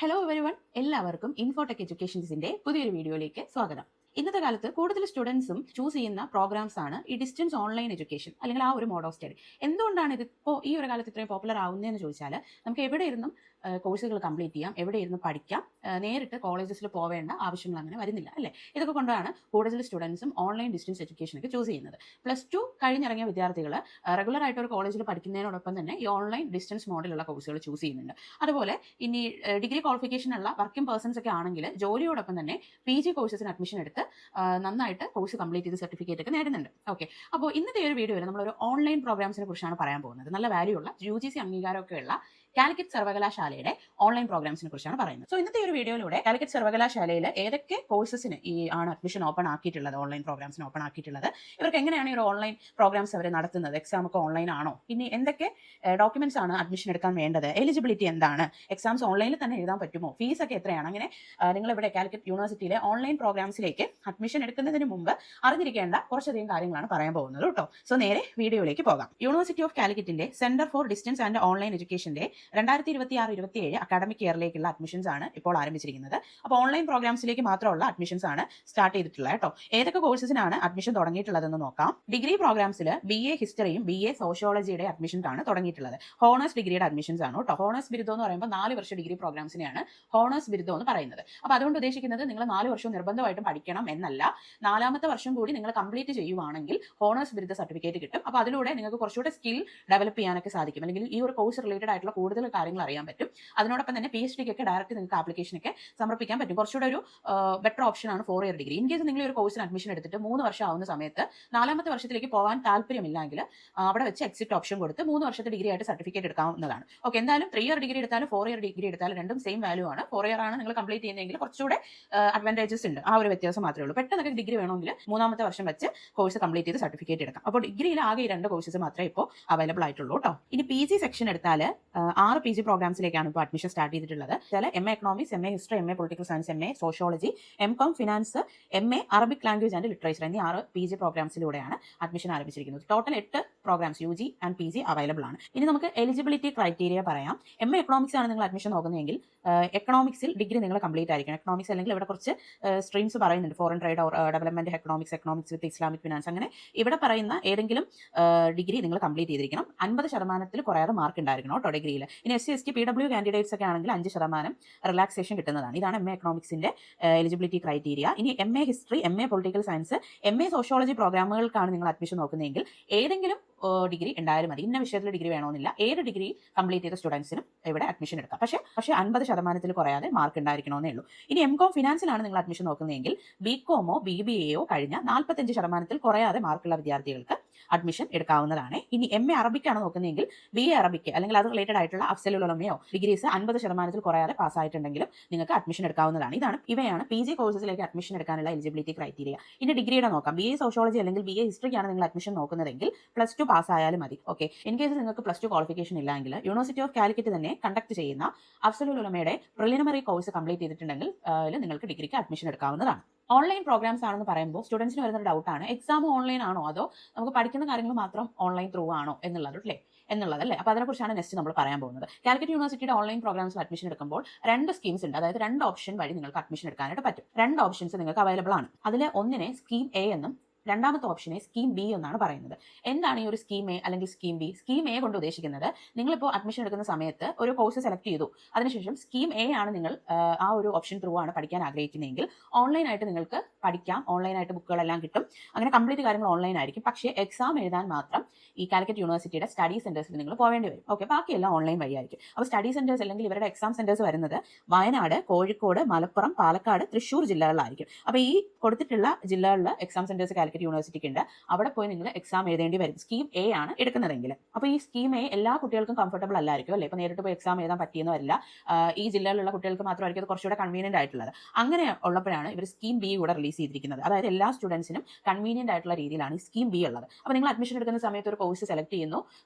Hello everyone, എല്ലാവർക്കും Infotech എഡ്യൂക്കേഷൻസിന്റെ പുതിയൊരു വീഡിയോയിലേക്ക് സ്വാഗതം. ഇന്നത്തെ കാലത്ത് കൂടുതൽ സ്റ്റുഡൻസും ചൂസ് ചെയ്യുന്ന പ്രോഗ്രാംസ് ആണ് ഈ ഡിസ്റ്റൻസ് ഓൺലൈൻ എഡ്യൂക്കേഷൻ അല്ലെങ്കിൽ ആ ഒരു മോഡ് ഓഫ് സ്റ്റഡി. എന്തുകൊണ്ടാണ് ഇതിപ്പോൾ ഈ ഒരു കാലത്ത് ഇത്രയും പോപ്പുലർ ആവുന്നതെന്ന് ചോദിച്ചാൽ നമുക്ക് എവിടെ ഇരുന്നും കോഴ്സുകൾ കംപ്ലീറ്റ് ചെയ്യാം, എവിടെ ഇരുന്ന് പഠിക്കാം, നേരിട്ട് കോളേജസിൽ പോവേണ്ട ആവശ്യങ്ങൾ അങ്ങനെ വരുന്നില്ല അല്ലേ. ഇതൊക്കെ കൊണ്ടാണ് കൂടുതൽ സ്റ്റുഡൻസും ഓൺലൈൻ ഡിസ്റ്റൻസ് എഡ്യൂക്കേഷനൊക്കെ ചൂസ് ചെയ്യുന്നത്. +2 കഴിഞ്ഞിറങ്ങിയ വിദ്യാർത്ഥികൾ റെഗുലർ ആയിട്ട് ഒരു കോളേജിൽ പഠിക്കുന്നതിനോടൊപ്പം തന്നെ ഈ ഓൺലൈൻ ഡിസ്റ്റൻസ് മോഡിലുള്ള കോഴ്സുകൾ ചൂസ് ചെയ്യുന്നുണ്ട്. അതുപോലെ ഇനി ഡിഗ്രി ക്വാളിഫിക്കേഷൻ ഉള്ള വർക്കിംഗ് പേഴ്സൺസ് ഒക്കെ ആണെങ്കിൽ ജോലിയോടൊപ്പം തന്നെ PG കോഴ്സസിന് അഡ്മിഷൻ എടുത്ത് നന്നായിട്ട് കോഴ്സ് കംപ്ലീറ്റ് ചെയ്ത് സർട്ടിഫിക്കറ്റ് ഒക്കെ നേടുന്നുണ്ട്. ഓക്കെ, അപ്പോൾ ഇന്നത്തെ ഒരു വീഡിയോയിൽ നമ്മളൊരു ഓൺലൈൻ പ്രോഗ്രാംസിനെ കുറിച്ചാണ് പറയാൻ പോകുന്നത്. നല്ല വാല്യൂ ഉള്ള UGC അംഗീകാരമൊക്കെ ഉള്ള കാലിക്കറ്റ് സർവകലാശാലയുടെ ഓൺലൈൻ പ്രോഗ്രാംസിനെ കുറിച്ചാണ് പറയുന്നത്. സോ ഇന്നത്തെ ഒരു വീഡിയോയിലൂടെ കാലിക്കറ്റ് സർവകലാശാലയിൽ ഏതൊക്കെ കോഴ്സസിന് ആണ് അഡ്മിഷൻ ഓപ്പൺ ആക്കിയിട്ടുള്ളത്, ഓൺലൈൻ പ്രോഗ്രാംസിന് ഓപ്പൺ ആക്കിയിട്ടുള്ളത്, ഇവർക്ക് എങ്ങനെയാണ് ഈ ഒരു ഓൺലൈൻ പ്രോഗ്രാംസ് അവർ നടത്തുന്നത്, എക്സാം ഒക്കെ ഓൺലൈൻ ആണോ, ഇനി എന്തൊക്കെ ഡോക്യുമെന്റ്സ് ആണ് അഡ്മിഷൻ എടുക്കാൻ വേണ്ടത്, എലിജിബിലിറ്റി എന്താണ്, എക്സാംസ് ഓൺലൈനിൽ തന്നെ എഴുതാൻ പറ്റുമോ, ഫീസ് ഒക്കെ എത്രയാണ്, അങ്ങനെ നിങ്ങൾ ഇവിടെ കാലിക്കറ്റ് യൂണിവേഴ്സിറ്റിയിലെ ഓൺലൈൻ പ്രോഗ്രാംസിലേക്ക് അഡ്മിഷൻ എടുക്കുന്നതിന് മുമ്പ് അറിഞ്ഞിരിക്കേണ്ട കുറച്ചധികം കാര്യങ്ങളാണ് പറയാൻ പോകുന്നത് കേട്ടോ. സോ നേരെ വീഡിയോയിലേക്ക് പോകാം. യൂണിവേഴ്സിറ്റി ഓഫ് കാലിക്കറ്റിന്റെ centre for distance and online എഡ്യൂക്കേഷന്റെ 2026-27 അക്കാഡമിക് ഇയറിലേക്കുള്ള അഡ്മിഷൻസ് ആണ് ഇപ്പോൾ ആരംഭിച്ചിരിക്കുന്നത്. അപ്പോൾ ഓൺലൈൻ പ്രോഗ്രാംസിലേക്ക് മാത്രമുള്ള അഡ്മിഷൻസ് ആണ് സ്റ്റാർട്ട് ചെയ്തിട്ടുള്ളത് കേട്ടോ. ഏതൊക്കെ കോഴ്സസിനാണ് അഡ്മിഷൻ തുടങ്ങിയിട്ടുള്ളതെന്ന് നോക്കാം. ഡിഗ്രി പ്രോഗ്രാംസിൽ BA ഹിസ്റ്ററിയും BA സോഷ്യോളജിയുടെ അഡ്മിഷൻസ് ആണ് തുടങ്ങിയിട്ടുള്ളത്. ഹോണേഴ്സ് ഡിഗ്രിയുടെ അഡ്മിഷൻസ് ആണ് കേട്ടോ. ഹോണേഴ്സ് ബിരുദം എന്ന് പറയുമ്പോൾ 4 വർഷ ഡിഗ്രി പ്രോഗ്രാംസിനെയാണ് ഹോണേഴ്സ് ബിരുദം എന്ന് പറയുന്നത്. അപ്പോൾ അതുകൊണ്ട് ഉദ്ദേശിക്കുന്നത് നിങ്ങൾ 4 വർഷം നിർബന്ധമായിട്ടും പഠിക്കണം എന്നല്ല, 4ാമത്തെ വർഷം കൂടി നിങ്ങൾ കംപ്ലീറ്റ് ചെയ്യുവാണെങ്കിൽ ഹോണേഴ്സ് ബിരുദ സർട്ടിഫിക്കറ്റ് കിട്ടും. അപ്പോൾ അതിലൂടെ നിങ്ങൾക്ക് കുറച്ചുകൂടെ സ്കിൽ ഡെവലപ്പ് ചെയ്യാനൊക്കെ സാധിക്കും, അല്ലെങ്കിൽ ഈ ഒരു കോഴ്സ് റിലേറ്റഡ് ആയിട്ടുള്ള കൂടുതൽ കാര്യങ്ങൾ അറിയാൻ പറ്റും. അതിനോടൊപ്പം തന്നെ PhDക്കൊക്കെ ഡയറക്റ്റ് നിങ്ങൾക്ക് ആപ്ലിക്കേഷനൊക്കെ സമർപ്പിക്കാൻ പറ്റും. കുറച്ചുകൂടെ ഒരു ബെറ്റർ ഓപ്ഷൻ ആണ് 4 ഇയർ ഡിഗ്രി. ഇൻ കേസ് നിങ്ങൾ ഒരു കോഴ്സിന് അഡ്മിഷൻ എടുത്തിട്ട് 3 വർഷം ആവുന്ന സമയത്ത് 4ാമത്തെ വർഷത്തിലേക്ക് പോകാൻ താല്പര്യമില്ലെങ്കിൽ അവിടെ വെച്ച് എക്സിറ്റ് ഓപ്ഷൻ കൊടുത്ത് 3 വർഷത്തെ ഡിഗ്രി ആയിട്ട് സർട്ടിഫിക്കറ്റ് എടുക്കാവുന്നതാണ്. ഓക്കെ, എന്തായാലും 3 ഇയർ ഡിഗ്രി എടുത്താലും 4 ഇയർ ഡിഗ്രി എടുത്താലും രണ്ടും സെയിം വാല്യൂ ആണ്. 4 ഇയർ ആണ് നിങ്ങൾ കംപ്ലീറ്റ് ചെയ്യുന്നതെങ്കിൽ കുറച്ചുകൂടെ അഡ്വാൻറ്റേജസ് ഉണ്ട്. ആ ഒരു വ്യത്യാസം മാത്രമേ ഉള്ളൂ. പെട്ടെന്നൊക്കെ ഡിഗ്രി വേണമെങ്കിൽ 3ാമത്തെ വർഷം വെച്ച് കോഴ്സ് കംപ്ലീറ്റ് ചെയ്ത് സർട്ടിഫിക്കറ്റ് എടുക്കാം. അപ്പോൾ ഡിഗ്രിയിൽ ആകെ 2 കോഴ്സസ് മാത്രമേ ഇപ്പോൾ അവൈലബിൾ ആയിട്ടുള്ളൂ കേട്ടോ. ഇനി PG സെക്ഷൻ എടുത്താൽ 6 PG പ്രോഗ്രാംസിലേക്കാണ് ഇപ്പോൾ അഡ്മിഷൻ സ്റ്റാർട്ട് ചെയ്തിട്ടുള്ളത്. MA economics, MA history, MA political science, MA sociology, MCOM finance, MA Arabic language and literature എന്നീ 6 PG പ്രോഗ്രാംസിലൂടെയാണ് അഡ്മിഷൻ ആരംഭിച്ചിരിക്കുന്നത്. Total 8 programs UG and PG available ആണ്. ഇനി നമുക്ക് എലിജിബിലിറ്റി ക്രൈറ്റീരിയ പറയാം. MA എക്കണോമിക്സ് ആണ് നിങ്ങൾ അഡ്മിഷൻ നോക്കുന്നതെങ്കിൽ എക്കണോമിക്സിൽ ഡിഗ്രി നിങ്ങൾ കംപ്ലീറ്റ് ആയിരിക്കണം. എക്കണോമിക്സ് അല്ലെങ്കിൽ ഇവിടെ കുറച്ച് സ്ട്രീംസ് പറയുന്നുണ്ട്, foreign trade or development economics, economics with Islamic finance, അങ്ങനെ ഇവിടെ പറയുന്ന ഏതെങ്കിലും ഡിഗ്രി നിങ്ങൾ കംപ്ലീറ്റ് ചെയ്തിരിക്കണം. 50% കുറയാതെ മാർക്ക് ഉണ്ടായിരിക്കണം കേട്ടോ ഡിഗ്രിയിൽ. ഇനി SC ST PW കാൻഡിഡേറ്റ്സ് ഒക്കെ ആണെങ്കിൽ 5% റിലാക്സേഷൻ കിട്ടുന്നതാണ്. ഇതാണ് MA എക്കണോമിക്സിന്റെ എലിജിബിലിറ്റി ക്രൈറ്റീരിയ. ഇനി MA history, MA political science, MA sociology പ്രോഗ്രാമുകൾക്കാണ് നിങ്ങൾ അഡ്മിഷൻ നോക്കുന്നതെങ്കിൽ ഏതെങ്കിലും ഡിഗ്രി ഉണ്ടായാലും മതി. ഇന്ന വിഷയത്തിൽ ഡിഗ്രി വേണമെന്നില്ല, ഏത് ഡിഗ്രി കംപ്ലീറ്റ് ചെയ്ത സ്റ്റുഡൻസിനും ഇവിടെ അഡ്മിഷൻ എടുക്കാം. പക്ഷേ 50% കുറയാതെ മാർക്ക് ഉണ്ടായിരിക്കണമെന്നേ ഉള്ളൂ. ഇനി MCOM ഫിനാൻസിലാണ് നിങ്ങൾ അഡ്മിഷൻ നോക്കുന്നതെങ്കിൽ BCOMോ BBAയോ കഴിഞ്ഞ 45% കുറയാതെ മാർക്കുള്ള വിദ്യാർത്ഥികൾക്ക് അഡ്മിഷൻ എടുക്കാവുന്നതാണ്. ഇനി MA അറബിക്കാണ് നോക്കുന്നതെങ്കിൽ BA അറബിക്ക് അല്ലെങ്കിൽ അത് റിലേറ്റഡ് ആയിട്ടുള്ള അഫ്സലുൽ ഉലമയോ ഡിഗ്രീസ് 50% കുറയാതെ പാസ്സായിട്ടുണ്ടെങ്കിലും നിങ്ങൾക്ക് അഡ്മിഷൻ എടുക്കാവുന്നതാണ്. ഇവയാണ് PG കോഴ്സസിലേക്ക് അഡ്മിഷൻ എടുക്കാനുള്ള എലിജിബിലിറ്റി ക്രൈറ്റീരിയ. ഇനി ഡിഗ്രിയുടെ നോക്കാം. BA സോഷ്യോളജി അല്ലെങ്കിൽ BA ഹിസ്റ്ററിക്കാണ് നിങ്ങൾ അഡ്മിഷൻ നോക്കുന്നതെങ്കിൽ +2 പാസ്സായാലും മതി. ഓക്കെ, ഇൻ കേസ് നിങ്ങൾക്ക് +2 ക്വാളിഫിക്കേഷൻ ഇല്ലെങ്കിൽ യൂണിവേഴ്സിറ്റി ഓഫ് കാലിക്കറ്റ് തന്നെ കണ്ടക്ട് ചെയ്യുന്ന അഫ്സലുൽ ഉലമയുടെ പ്രിലിമിനറി കോഴ്സ് കംപ്ലീറ്റ് ചെയ്തിട്ടുണ്ടെങ്കിൽ നിങ്ങൾക്ക് ഡിഗ്രിക്ക് അഡ്മിഷൻ എടുക്കാവുന്നതാണ്. ഓൺലൈൻ പ്രോഗ്രാംസ് ആണെന്ന് പറയുമ്പോൾ സ്റ്റുഡൻസിന് വരുന്ന ഡൗട്ടാണ്, എക്സാം ഓൺലൈൻ ആണോ അതോ നമുക്ക് പഠിക്കുന്ന കാര്യങ്ങൾ മാത്രം ഓൺലൈൻ ത്രൂ ആണോ എന്നുള്ളതല്ലേ. അപ്പോൾ അതിനെക്കുറിച്ചാണ് നെക്സ്റ്റ് നമ്മൾ പറയാൻ പോകുന്നത്. കാലിക്കറ്റ് യൂണിവേഴ്സിറ്റിയുടെ ഓൺലൈൻ പ്രോഗ്രാംസിൽ അഡ്മിഷൻ എടുക്കുമ്പോൾ 2 സ്കീംസ് ഉണ്ട്. അതായത് 2 ഓപ്ഷൻ വഴി നിങ്ങൾക്ക് അഡ്മിഷൻ എടുക്കാനായിട്ട് പറ്റും. 2 ഓപ്ഷൻസ് നിങ്ങൾക്ക് അവൈലബിൾ ആണ്. അതിൽ ഒന്നിനെ സ്കീം A എന്നും രണ്ടാമത്തെ ഓപ്ഷനെ സ്കീം B എന്നാണ് പറയുന്നത്. എന്താണ് ഈ ഒരു സ്കീം A അല്ലെങ്കിൽ സ്കീം B? സ്കീം A കൊണ്ട് ഉദ്ദേശിക്കുന്നത് നിങ്ങളിപ്പോൾ അഡ്മിഷൻ എടുക്കുന്ന സമയത്ത് ഒരു കോഴ്സ് സെലക്ട് ചെയ്തു, അതിനുശേഷം സ്കീം A ആണ് നിങ്ങൾ ആ ഒരു ഓപ്ഷൻ ത്രൂ ആണ് പഠിക്കാൻ ആഗ്രഹിക്കുന്നതെങ്കിൽ ഓൺലൈനായിട്ട് നിങ്ങൾക്ക് പഠിക്കാം. ഓൺലൈനായിട്ട് ബുക്കുകളെല്ലാം കിട്ടും, അങ്ങനെ കംപ്ലീറ്റ് കാര്യങ്ങൾ ഓൺലൈൻ ആയിരിക്കും. പക്ഷേ എക്സാം എഴുതാൻ മാത്രം ഈ കാലിക്കറ്റ് യൂണിവേഴ്സിറ്റിയുടെ സ്റ്റഡി സെന്റേഴ്സിൽ നിങ്ങൾ പോവേണ്ടി വരും. ഓക്കെ, ബാക്കിയെല്ലാം ഓൺലൈൻ വഴിയായിരിക്കും. അപ്പോൾ സ്റ്റഡി സെന്റേഴ്സ് അല്ലെങ്കിൽ ഇവരുടെ എക്സാം സെന്റേഴ്സ് വരുന്നത് വയനാട്, കോഴിക്കോട്, മലപ്പുറം, പാലക്കാട്, തൃശ്ശൂർ ജില്ലകളിലായിരിക്കും. അപ്പോൾ ഈ കൊടുത്തിട്ടുള്ള ജില്ലകളിൽ എക്സാം സെന്റേഴ്സ് കാലിക്കറ്റ് യൂണിവേഴ്സിറ്റിക്ക് ഉണ്ട്. അവിടെ പോയി നിങ്ങൾ എക്സാം എഴുതേണ്ടി വരും സ്കീം A ആണ് എടുക്കുന്നതെങ്കിൽ. അപ്പോൾ ഈ സ്കീം A എല്ലാ കുട്ടികൾക്കും കംഫർട്ടബിൾ അല്ലായിരിക്കും അല്ലേ. ഇപ്പോൾ നേരിട്ട് പോയി എക്സാം എഴുതാൻ പറ്റിയെന്ന് വരില്ല. ഈ ജില്ലയിലുള്ള കുട്ടികൾക്ക് മാത്രമായിരിക്കും അത് കുറച്ചുകൂടെ കൺവീനിയന്റ് ആയിട്ടുള്ളത്. അങ്ങനെ ഉള്ളപ്പോഴാണ് ഇവർ സ്കീം B കൂടെ റിലീസ് ചെയ്തിരിക്കുന്നത്. അതായത് എല്ലാ സ്റ്റുഡൻസിനും കൺവീനിയന്റ് ആയിട്ടുള്ള രീതിയിലാണ് ഈ സ്കീം B ഉള്ളത്. അപ്പോൾ നിങ്ങൾ അഡ്മിഷൻ എടുക്കുന്ന സമയത്ത് ഒരു കോഴ്സ് സെലക്ട് ചെയ്യുന്നു,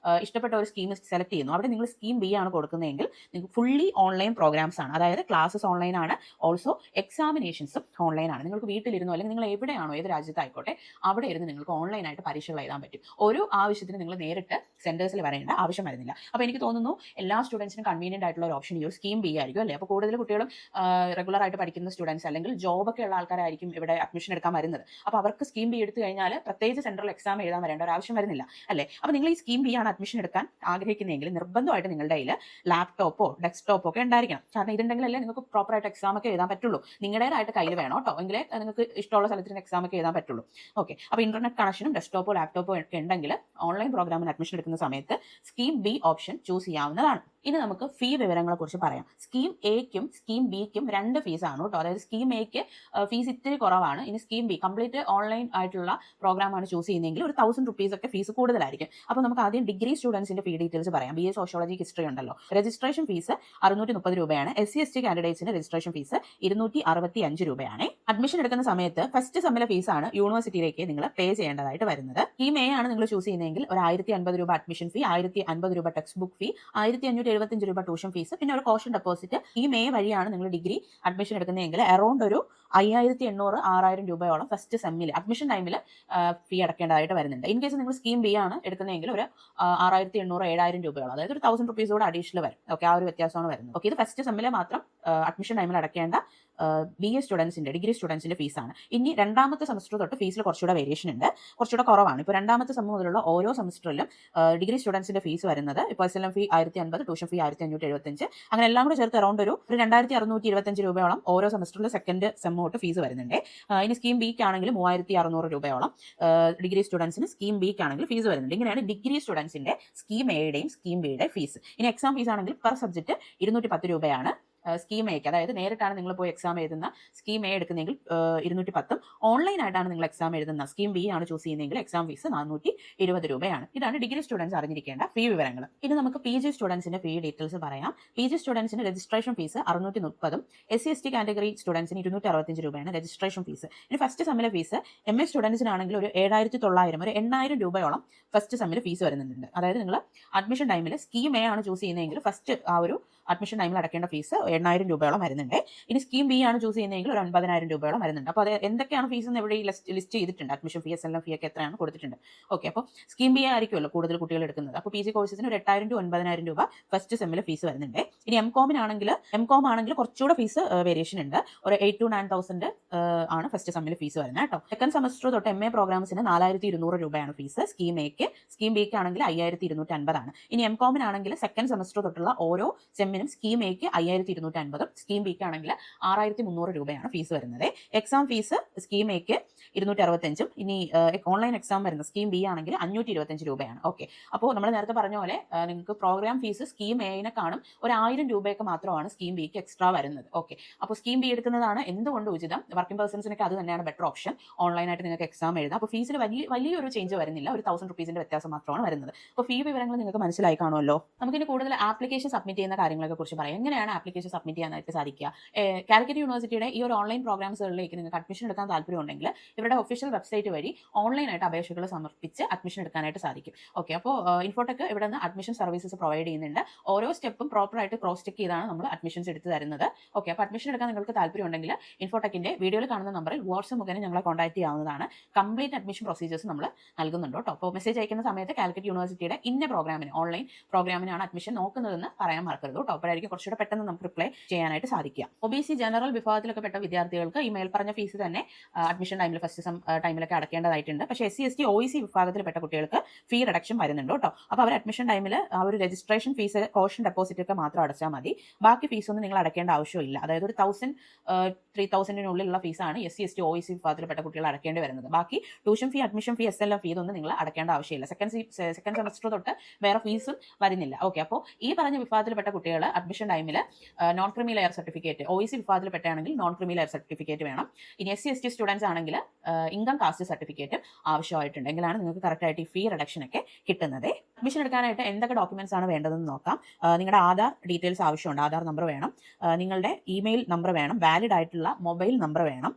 ഇഷ്ടപ്പെട്ട ഒരു സ്കീം സെലക്ട് ചെയ്യുന്നു, അവിടെ നിങ്ങൾ സ്കീം B ആണ് കൊടുക്കുന്നതെങ്കിൽ നിങ്ങൾക്ക് ഫുള്ളി ഓൺലൈൻ പ്രോഗ്രാംസ് ആണ്. അതായത് ക്ലാസ്സസ് ഓൺലൈൻ ആണ്, ഓൾസോ എക്സാമിനേഷൻസും ഓൺലൈൻ ആണ്. നിങ്ങൾക്ക് വീട്ടിലിരുന്നോ അല്ലെങ്കിൽ നിങ്ങൾ എവിടെയാണോ, ഏത് രാജ്യത്തായിക്കോട്ടെ അവിടെ ഇരുന്ന് നിങ്ങൾക്ക് ഓൺലൈനായിട്ട് പരീക്ഷകൾ എഴുതാൻ പറ്റും. ഒരു ആവശ്യത്തിന് നിങ്ങൾ നേരിട്ട് സെന്റേഴ്സിൽ വരേണ്ട ആവശ്യം വരുന്നില്ല. അപ്പോൾ എനിക്ക് തോന്നുന്നു എല്ലാ സ്റ്റുഡൻസിനും കൺവീനിയന്റ് ആയിട്ടുള്ള ഒരു ഓപ്ഷൻ ഈ ഒരു സ്കീം ബി ആയിരിക്കും അല്ലേ. അപ്പോൾ കൂടുതൽ കുട്ടികളും റെഗുലർ ആയിട്ട് പഠിക്കുന്ന സ്റ്റുഡൻസ് അല്ലെങ്കിൽ ജോബൊക്കെ ഉള്ള ആൾക്കാരായിരിക്കും ഇവിടെ അഡ്മിഷൻ എടുക്കാൻ വരുന്നത്. അപ്പോൾ അവർക്ക് സ്കീം ബി എടുത്തു കഴിഞ്ഞാൽ പ്രത്യേകിച്ച് സെൻട്രൽ എക്സാം എഴുതാൻ വരേണ്ട ഒരു ആവശ്യം വരുന്നില്ല അല്ലേ. അപ്പോൾ നിങ്ങൾ ഈ സ്കീം ബി ആണ് അഡ്മിഷൻ എടുക്കാൻ ആഗ്രഹിക്കുന്നതെങ്കിൽ നിർബന്ധമായിട്ട് നിങ്ങളുടെ കയ്യിൽ ലാപ്ടോപ്പോ ഡെസ്ക്ടോപ്പോ ഒക്കെ ഉണ്ടായിരിക്കണം. കാരണം ഇതുണ്ടെങ്കിലല്ലേ നിങ്ങൾക്ക് പ്രോപ്പറായിട്ട് എക്സാം ഒക്കെ എഴുതാൻ പറ്റുള്ളൂ. നിങ്ങളുടേതായിട്ട് കയ്യിൽ വേണം കേട്ടോ, എങ്കിലേ നിങ്ങൾക്ക് ഇഷ്ടമുള്ള സ്ഥലത്തിന് എക്സാം ഒക്കെ എഴുതാൻ പറ്റുള്ളൂ. ഓക്കെ, അപ്പോൾ ഇന്റർനെറ്റ് കണക്ഷനും ഡെസ്ക്ടോപ്പോ ലാപ്ടോപ്പോ ഒക്കെ ഉണ്ടെങ്കിൽ ഓൺലൈൻ പ്രോഗ്രാമിന് അഡ്മിഷൻ എടുക്കുന്ന സമയത്ത് സ്കീം ബി ഓപ്ഷൻ ചൂസ് ചെയ്യാവുന്നതാണ്. ഇനി നമുക്ക് ഫീ വിവരങ്ങളെ കുറിച്ച് പറയാം. സ്കീം എക്കും സ്കീം ബിക്കും രണ്ട് ഫീസാണ് കേട്ടോ. അതായത് സ്കീം എക്ക് ഫീസ് ഇത്തിരി കുറവാണ്. ഇനി സ്കീം ബി കംപ്ലീറ്റ് ഓൺലൈൻ ആയിട്ടുള്ള പ്രോഗ്രാമാണ് ചൂസ് ചെയ്യുന്നതെങ്കിൽ ഒരു 1000 rupees ഒക്കെ ഫീസ് കൂടുതലായിരിക്കും. അപ്പോൾ നമുക്ക് ആദ്യം ഡിഗ്രി സ്റ്റുഡൻസിന്റെ ഫീ ഡീറ്റെയിൽസ് പറയാം. BA സോഷ്യോളജി ഹിസ്റ്ററി ഉണ്ടല്ലോ, രജിസ്ട്രേഷൻ ഫീസ് 630 രൂപയാണ്. SC/ST കാൻഡിഡേറ്റ്സിന്റെ രജിസ്ട്രേഷൻ ഫീസ് 265 രൂപയാണ്. അഡ്മിഷൻ എടുക്കുന്ന സമയത്ത് ഫസ്റ്റ് സെമ്മിലെ ഫീസാണ് യൂണിവേഴ്സിറ്റിയിലേക്ക് നിങ്ങൾ പേ ചെയ്യേണ്ടതായിട്ട് വരുന്നത്. സ്കീം എ ആണ് നിങ്ങൾ ചൂസ് ചെയ്യുന്നതെങ്കിൽ ഒരു 1050 രൂപ അഡ്മിഷൻ ഫീ, 1050 രൂപ ടെക്സ്റ്റ് ബുക്ക് ഫീ, 1575 രൂപ ട്യൂഷൻ ഫീസ്, പിന്നെ ഒരു കോഷൻ ഡെപ്പോസിറ്റ്. ഈ മേ വഴിയാണ് നിങ്ങൾ ഡിഗ്രി അഡ്മിഷൻ എടുക്കുന്നതെങ്കിൽ അറൌണ്ട് ഒരു 5800 6000 രൂപയോളം ഫസ്റ്റ് സെമ്മിൽ അഡ്മിഷൻ ടൈമിൽ ഫീ അടക്കേണ്ടതായിട്ട് വരുന്നുണ്ട്. ഇൻ കേസ് നിങ്ങൾ സ്കീം ബി ആണ് എടുക്കുന്നതെങ്കിൽ ഒരു 6800 7000 രൂപയോളം, അതായത് ഒരു 1000 rupees കൂടെ അഡീഷണൽ വരും. ഓക്കെ, ആ ഒരു വ്യത്യാസമാണ് വരുന്നത്. ഓക്കെ, ഇത് ഫസ്റ്റ് സെമ്മിലെ മാത്രം അഡ്മിഷൻ ടൈമിൽ അടക്കേണ്ട BA സ്റ്റുഡൻസിന്റെ ഡിഗ്രി സ്റ്റുഡൻസിന്റെ ഫീസാണ്. ഇനി രണ്ടാമത്തെ സെമസ്റ്റർ തൊട്ട് ഫീസിൽ കുറച്ചുകൂടെ വേരിയേഷൻ ഉണ്ട്, കുറച്ചുകൂടെ കുറവാണ്. ഇപ്പോൾ രണ്ടാമത്തെ സെം മുതലുള്ള ഓരോ സെമസ്റ്ററിലും ഡിഗ്രി സ്റ്റുഡൻസിന്റെ ഫീസ് വരുന്നത് ഇപ്പോൾ SLM ഫീ 1050, ട്യൂഷൻ ഫീ 1575, അങ്ങനെ എല്ലാം കൂടെ ചേർത്ത് അറൌണ്ട് ഒരു 2625 രൂപയോളം ഓരോ സെമസ്റ്ററിൽ സെക്കൻഡ് സെം തൊട്ട് ഫീസ് വരുന്നുണ്ട്. ഇനി സ്കീം ബിക്ക് ആണെങ്കിൽ 3600 രൂപയോളം ഡിഗ്രി സ്റ്റുഡൻസിന് സ്കീം ബിക്ക് ആണെങ്കിൽ ഫീസ് വരുന്നുണ്ട്. ഇങ്ങനെയാണ് ഡിഗ്രി സ്റ്റുഡൻസിന്റെ സ്കീം എയുടെയും സ്കീം ബിയുടെ ഫീസ്. ഇനി എക്സാം ഫീസ് ആണെങ്കിൽ പെർ സബ്ജക്ട് 210 രൂപയാണ്. സ്കീം എക്ക്, അതായത് നേരിട്ടാണ് നിങ്ങൾ പോയി എക്സാം എഴുതുന്ന സ്കീം എ എടുക്കുന്നെങ്കിൽ 210, ഓൺലൈൻ ആയിട്ടാണ് നിങ്ങൾ എക്സാം എഴുതുന്ന സ്കീം ബി ആണ് ചൂസ് ചെയ്യുന്നതെങ്കിൽ എക്സാം ഫീസ് 420 രൂപയാണ്. ഇതാണ് ഡിഗ്രി സ്റ്റുഡൻസ് അറിഞ്ഞിരിക്കേണ്ട ഫീ വിവരങ്ങൾ. ഇനി നമുക്ക് PG സ്റ്റുഡൻസിന്റെ ഫീ ഡീറ്റെയിൽസ് പറയാം. PG സ്റ്റുഡൻസിന് രജിസ്ട്രേഷൻ ഫീസ് 630, SC/ST കാറ്റഗറി സ്റ്റുഡൻസിന് 265 രൂപയാണ് രജിസ്ട്രേഷൻ ഫീസ്. ഇനി ഫസ്റ്റ് സെമ്മിലെ ഫീസ് MA സ്റ്റുഡൻസിനാണെങ്കിൽ ഒരു 7900, ഒരു 8000 രൂപയോളം ഫസ്റ്റ് സെമ്മിൽ ഫീസ് വരുന്നുണ്ട്. അതായത് നിങ്ങൾ അഡ്മിഷൻ ടൈമിൽ സ്കീം എ ആണ് ചൂസ് ചെയ്യുന്നതെങ്കിൽ ഫസ്റ്റ് ആ ഒരു അഡ്മിഷൻ ടൈമിൽ അടക്കേണ്ട ഫീസ് 8000 രൂപയോളം വരുന്നുണ്ട്. ഇനി സ്കീം ബി ആണ് ചൂസ് ചെയ്യുന്നതെങ്കിൽ ഒരു 90000 രൂപയോളം വരുന്നുണ്ട്. അപ്പോൾ അത് എന്തൊക്കെയാണ് ഫീസ് എന്ന് ഇവിടെ ലിസ്റ്റ് ചെയ്തിട്ടുണ്ട്. അഡ്മിഷൻ ഫീ, SLM ഫീ ഒക്കെ എത്രയാണ് കൊടുത്തിട്ടുണ്ട്. ഓക്കെ, അപ്പോൾ സ്കീം ബി ആയിരിക്കുമല്ലോ കൂടുതൽ കുട്ടികൾ എടുക്കുന്നത്. അപ്പോൾ PG കോഴ്സസിന് ഒരു 8000 to 9000 രൂപ ഫസ്റ്റ് സെമ്മിൽ ഫീസ് വരുന്നുണ്ട്. ഇനി MCOM ആണെങ്കിൽ കുറച്ചുകൂടെ ഫീസ് വേരിയേഷൻ ഉണ്ട്. ഒരു 8,000 to 9,000 ആണ് ഫസ്റ്റ് സെമ്മിൽ ഫീസ് വരുന്നത് കേട്ടോ. സെക്കൻഡ് സെമസ്റ്റർ തൊട്ട് MA പ്രോഗ്രാംസിന് 4200 രൂപയാണ് ഫീസ് സ്കീം എക്ക്. സ്കീം ബിക്ക് ആണെങ്കിൽ 5250 ആണ്. ഇനി MCOM ആണെങ്കിൽ സെക്കൻഡ് സെമസ്റ്റർ തൊട്ടുള്ള ഓരോ സെമ്മിനും സ്കീം എക്ക് 5250, സ്കീം ബിക്ക് ആണെങ്കിൽ 6300 രൂപയാണ് ഫീസ് വരുന്നത്. എക്സാം ഫീസ് സ്കീം എക്ക് 265, ഇനി ഓൺലൈൻ എക്സാം വരുന്ന സ്കീം ബി ആണെങ്കിൽ 525 രൂപയാണ്. ഓക്കെ, അപ്പോൾ നമ്മൾ നേരത്തെ പറഞ്ഞ പോലെ നിങ്ങൾക്ക് പ്രോഗ്രാം ഫീസ് സ്കീം എനെ കാണും ഒരു 1000 രൂപയൊക്കെ മാത്രമാണ് സ്കീം ബിക്ക് എക്സ്ട്രാ വരുന്നത്. ഓക്കെ, അപ്പോൾ സ്കീം ബി എടുക്കുന്നതാണ് എന്തുകൊണ്ട് ഉചിതം. വർക്കിംഗ് പേഴ്സൺസിനൊക്കെ അത് തന്നെയാണ് ബെറ്റർ ഓപ്ഷൻ. ഓൺലൈനായിട്ട് നിങ്ങൾക്ക് എക്സാം എഴുതാം. അപ്പോൾ ഫീസിൽ വലിയൊരു ചേഞ്ച് വരുന്നില്ല, ഒരു 1000 rupees വ്യത്യാസം മാത്രമാണ് വരുന്നത്. അപ്പോൾ ഫീ വിവരങ്ങൾ നിങ്ങൾക്ക് മനസ്സിലായി കാണുമല്ലോ. നമുക്കിനി കൂടുതൽ ആപ്ലിക്കേഷൻ സബ്മിറ്റ് ചെയ്യുന്ന കാര്യങ്ങളൊക്കെ കുറിച്ച് പറയാം. എങ്ങനെയാണ് ആപ്ലിക്കേഷൻ സബ്മിറ്റ് ചെയ്യാനായിട്ട് സാധിക്കുക? കാലിക്കറ്റ് യൂണിവേഴ്സിറ്റിയുടെ ഈ ഒരു ഓൺലൈൻ പ്രോഗ്രാംസുകളിലേക്ക് നിങ്ങൾക്ക് അഡ്മിഷൻ എടുക്കാൻ താല്പര്യമുണ്ടെങ്കിൽ ഇവരുടെ ഒഫീഷ്യൽ വെബ്സൈറ്റ് വഴി ഓൺലൈനായിട്ട് അപേക്ഷകൾ സമർപ്പിച്ച് അഡ്മിഷൻ എടുക്കാനായിട്ട് സാധിക്കും. ഓക്കെ, അപ്പോൾ ഇൻഫോടെക് ഇവിടെ നിന്ന് അഡ്മിഷൻ സർവീസസ് പ്രൊവൈഡ് ചെയ്യുന്നുണ്ട്. ഓരോ സ്റ്റെപ്പും പ്രോപ്പറായിട്ട് ക്രോസ് ചെക്ക് ചെയ്താണ് നമ്മൾ അഡ്മിഷൻസ് എടുത്ത് തരുന്നത്. ഓക്കെ, അപ്പോൾ അഡ്മിഷൻ എടുക്കാൻ നിങ്ങൾക്ക് താല്പര്യമുണ്ടെങ്കിൽ ഇൻഫോടെക്കിന്റെ വീഡിയോയിൽ കാണുന്ന നമ്പറിൽ വാട്സ്ആപ്പ് മുഖേന ഞങ്ങളെ കോൺടാക്ട് ചെയ്യാവുന്നതാണ്. കംപ്ലീറ്റ് അഡ്മിഷൻ പ്രൊസീജിയേഴ്സ് നമ്മൾ നൽകുന്നുണ്ട് കേട്ടോ. അപ്പോൾ മെസ്സേജ് അയക്കുന്ന സമയത്ത് കാലിക്കറ്റ് യൂണിവേഴ്സിറ്റിയുടെ ഇന്ന പ്രോഗ്രാമിന്, ഓൺലൈൻ പ്രോഗ്രാമിനാണ് അഡ്മിഷൻ നോക്കുന്നതെന്ന് പറയാൻ മറക്കരുത് കേട്ടോ. അപ്പോഴായിരിക്കും കുറച്ചുകൂടെ പെട്ടെന്ന് നമുക്ക് റിപ്ലൈ ചെയ്യാനായിട്ട് സാധിക്കുക. OBC ജനറൽ വിഭാഗത്തിലൊക്കെ പെട്ട വിദ്യാർത്ഥികൾക്ക് ഈ മേൽപ്പറഞ്ഞ ഫീസ് തന്നെ അഡ്മിഷൻ ടൈമിൽ ഫസ്റ്റ് സെം ടൈമിലൊക്കെ അടക്കേണ്ടതായിട്ടുണ്ട്. പക്ഷേ SC/ST OEC വിഭാഗത്തിൽപ്പെട്ട കുട്ടികൾക്ക് ഫീ റിഡക്ഷൻ വരുന്നുണ്ട് കേട്ടോ. അപ്പോൾ അവർ അഡ്മിഷൻ ടൈമിൽ ആ ഒരു രജിസ്ട്രേഷൻ ഫീസ്, കോഷൻ ഡെപ്പോസിറ്റ് ഒക്കെ മാത്രം അടച്ചാൽ മതി. ബാക്കി ഫീസ് ഒന്നും നിങ്ങൾ അടക്കേണ്ട ആവശ്യമില്ല. അതായത് ഒരു 1000-3000 ഫീസാണ് SC/ST OEC വിഭാഗത്തിൽപ്പെട്ട കുട്ടികൾ അടക്കേണ്ടി വരുന്നത്. ബാക്കി tuition fee, admission fee, SLM ഫീ ഇതൊന്നും നിങ്ങൾ അടക്കേണ്ട ആവശ്യമില്ല. സെക്കൻഡ് സെമസ്റ്റർ തൊട്ട് വേറെ ഫീസും വരുന്നില്ല. ഓക്കെ, അപ്പോൾ ഈ പറഞ്ഞ വിഭാഗത്തിൽപ്പെട്ട കുട്ടികൾ അഡ്മിഷൻ ടൈമിൽ non creamy layer certificate, OEC വിഭാഗത്തിൽപ്പെട്ടാണെങ്കിൽ നോൺ ക്രിമി ലെയർ സർട്ടിഫിക്കറ്റ് വേണം. ഇനി SC/ST സ്റ്റുഡൻസ് ആണെങ്കിൽ ഇൻകം കാസ്റ്റ് സർട്ടിഫിക്കറ്റ് ആവശ്യമായിട്ടുണ്ട്. എങ്കിലാണ് നിങ്ങൾക്ക് കറക്റ്റായിട്ട് ഈ ഫീ റിഡക്ഷൻ ഒക്കെ കിട്ടുന്നത്. അഡ്മിഷൻ എടുക്കാനായിട്ട് എന്തൊക്കെ ഡോക്യുമെന്റ്സ് ആണ് വേണ്ടതെന്ന് നോക്കാം. നിങ്ങളുടെ ആധാർ ഡീറ്റെയിൽസ് ആവശ്യമുണ്ട്. ആധാർ നമ്പർ വേണം, നിങ്ങളുടെ ഇമെയിൽ നമ്പർ വേണം, വാലിഡ് ആയിട്ടുള്ള മൊബൈൽ നമ്പർ വേണം,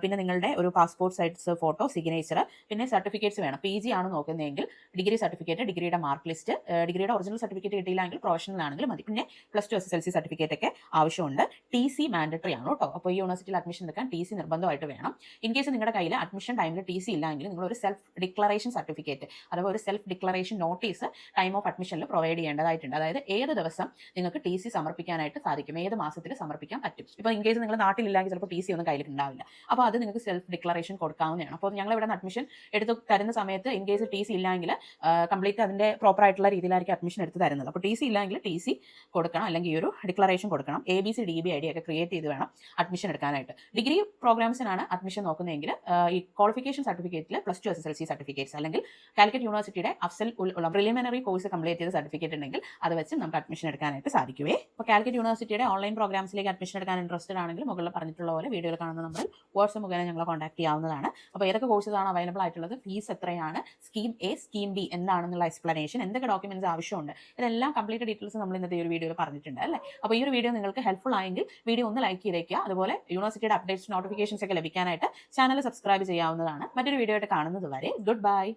പിന്നെ നിങ്ങളുടെ ഒരു പാസ്പോർട്ട് സൈസ് ഫോട്ടോ, സിഗ്നേച്ചർ, പിന്നെ സർട്ടിഫിക്കറ്റ്സ് വേണം. PG ആണ് നോക്കുന്നതെങ്കിൽ ഡിഗ്രി സർട്ടിഫിക്കറ്റ്, ഡിഗ്രിയുടെ മാർക്ക് ലിസ്റ്റ്, ഡിഗ്രിയുടെ ഒറിജിനൽ സർട്ടിഫിക്കറ്റ് കിട്ടിയില്ലെങ്കിൽ പ്രൊഫഷണൽ ആണെങ്കിൽ മതി. പിന്നെ പ്ലസ് ടു SSLC സർട്ടിഫിക്കറ്റ് ഒക്കെ ആവശ്യമുണ്ട്. TC മാൻഡറ്ററി ആണ് കേട്ടോ. അപ്പോൾ ഈ യൂണിവേഴ്സിറ്റിയിൽ അഡ്മിഷൻ എടുക്കാൻ TC നിർബന്ധമായിട്ട് വേണം. ഇൻ കേസ് നിങ്ങളുടെ കയ്യിൽ അഡ്മിഷൻ ടൈമിൽ TC ഇല്ലെങ്കിൽ നിങ്ങൾ ഒരു സെൽഫ് ഡിക്ലറേഷൻ സർട്ടിഫിക്കറ്റ് അഥവാ ഒരു self declaration notice time of അഡ്മിഷനിൽ പ്രൊവൈഡ് ചെയ്യേണ്ടതായിട്ടുണ്ട്. അതായത് ഏത് ദിവസം നിങ്ങൾക്ക് TC സമർപ്പിക്കാനായിട്ട് സാധിക്കും, ഏത് മാസത്തിൽ സമർപ്പിക്കാൻ പറ്റും. ഇപ്പോൾ ഇൻ കേസ് നിങ്ങൾ നാട്ടിലില്ലെങ്കിൽ ചിലപ്പോൾ TC ഒന്നും കയ്യിൽ ഉണ്ടാവില്ല. അപ്പോൾ അത് നിങ്ങൾക്ക് സെൽഫ് ഡിക്ലറേഷൻ കൊടുക്കാവുന്നതാണ്. അപ്പോൾ ഞങ്ങൾ ഇവിടെ നിന്ന് അഡ്മിഷൻ എടുത്ത് തരുന്ന സമയത്ത് ഇൻ കേസ് TC ഇല്ലെങ്കിൽ കംപ്ലീറ്റ് അതിൻ്റെ പ്രോപ്പർ ആയിട്ടുള്ള രീതിയിലായിരിക്കും അഡ്മിഷൻ എടുത്ത് തരുന്നത്. അപ്പോൾ TC ഇല്ലെങ്കിൽ TC കൊടുക്കണം, അല്ലെങ്കിൽ ഈ ഒരു ഡിക്ലറേഷൻ കൊടുക്കണം. ABC DB ID ഒക്കെ ക്രിയേറ്റ് ചെയ്ത് വേണം അഡ്മിഷൻ എടുക്കാനായിട്ട്. ഡിഗ്രി പ്രോഗ്രാംസിനാണ് അഡ്മിഷൻ നോക്കുന്നതെങ്കിൽ ഈ ക്വാളിഫിക്കേഷൻ സർട്ടിഫിക്കറ്റിൽ പ്ലസ് ടു SSLC സർട്ടിഫിക്കറ്റ്സ് അല്ലെങ്കിൽ കാലിക്കറ്റ് യൂണിവേഴ്സിറ്റിയുടെ അഫ്സൽ ഉള്ള പ്രിലിമിനറി കോഴ്സ് കംപ്ലീറ്റ് ചെയ്ത സർട്ടിഫിക്കറ്റ് ഉണ്ടെങ്കിൽ അത് വെച്ച് നമുക്ക് അഡ്മിഷൻ എടുക്കാനായിട്ട് സാധിക്കുവേ. അപ്പോൾ കാലിക്കറ്റ് യൂണിവേഴ്സിറ്റിയുടെ ഓൺലൈൻ പ്രോഗ്രാംസിലേക്ക് അഡ്മിഷൻ എടുക്കാൻ ഇൻട്രസ്റ്റഡ് ആണെങ്കിൽ മുകളിൽ പറഞ്ഞിട്ടുള്ള പോലെ വീഡിയോയിൽ കാണുന്ന നമ്പറിൽ വാട്സ്ആപ്പ് മുഖേന ഞങ്ങളെ കോൺടാക്ട് ചെയ്യാവുന്നതാണ്. അപ്പോൾ ഏതൊക്കെ കോഴ്സസ് ആണ് അവൈലബിൾ ആയിട്ടുള്ളത്, ഫീസ് എത്രയാണ്, സ്കീം A സ്കീം B എന്താണെന്നുള്ള എക്സ്പ്ലനേഷൻ, എന്തൊക്കെ ഡോക്യുമെന്റ്സ് ആവശ്യമുണ്ട്, ഇതെല്ലാം കംപ്ലീറ്റ് ഡീറ്റെയിൽസ് നമ്മൾ ഇന്നത്തെ ഒരു വീഡിയോയിൽ പറഞ്ഞിട്ടുണ്ട് അല്ലേ. അപ്പോൾ ഈ ഒരു വീഡിയോ നിങ്ങൾക്ക് ഹെൽപ്ഫുൾ ആയെങ്കിൽ വീഡിയോ ഒന്ന് ലൈക്ക് ചെയ്തേക്കുക. അതുപോലെ യൂണിവേഴ്സിറ്റിയുടെ അപ്ഡേറ്റ്സ് നോട്ടിഫിക്കേഷൻസ് ഒക്കെ ലഭിക്കാനായിട്ട് ചാനൽ സബ്സ്ക്രൈബ് ചെയ്യാവുന്നതാണ്. മറ്റൊരു വീഡിയോ ആയിട്ട് കാണുന്നത് വരെ ഗുഡ് ബൈ.